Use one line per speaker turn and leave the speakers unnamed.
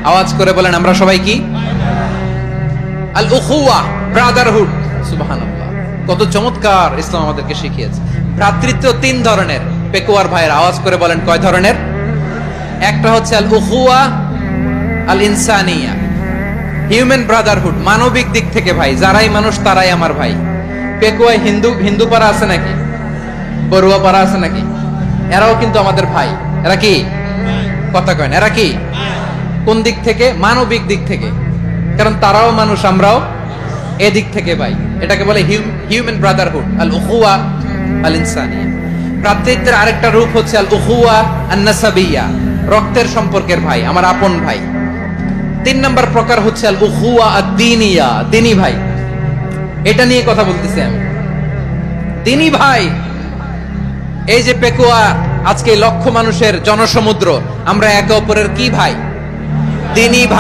আওয়াজ করে বলেন আমরা সবাই কি? আল উখুয়া, ব্রাদারহুড। সুবহানাল্লাহ, কত চমৎকার ইসলাম আমাদেরকে শিখিয়েছে। ভ্রাতৃত্ব তিন ধরনের। পেকুয়ার ভাইয়ের আওয়াজ করে বলেন কয় ধরনের? একটা হচ্ছে আল উখুয়া আল ইনসানিয়া, হিউম্যান ব্রাদারহুড, মানবিক দিক থেকে ভাই, যারাই মানুষ তারাই আমার ভাই। পেকুয়ায় হিন্দু পাড়া আছে নাকি? বড়ুয়া পাড়া আছে নাকি? এরাও কিন্তু আমাদের ভাই। এরা কি? কথা কয় না, এরা কি? কোন দিক থেকে? মানবিক দিক থেকে, কারণ তারাও মানুষ, আমরাও এদিক থেকে ভাই। এটাকে বলে হিউম্যান ব্রাদারহুড, আল উখুয়া আল ইনসানিয়া। ভ্রাতৃত্বের আরেকটা রূপ হচ্ছে আল উখুয়া আন নাসাবিয়া, রক্তের সম্পর্কের ভাই, আমার আপন ভাই। তিন নম্বর প্রকার হচ্ছে আল উখুয়া আদ-দীনিয়া, দ্বীনি ভাই। এটা নিয়ে কথা বলতেছি আমি। দ্বীনি ভাই, এই যে পেকুয়া, আজকে লক্ষ মানুষের জনসমুদ্র, আমরা একে অপরের কি ভাই? দ্বীনি ভাই।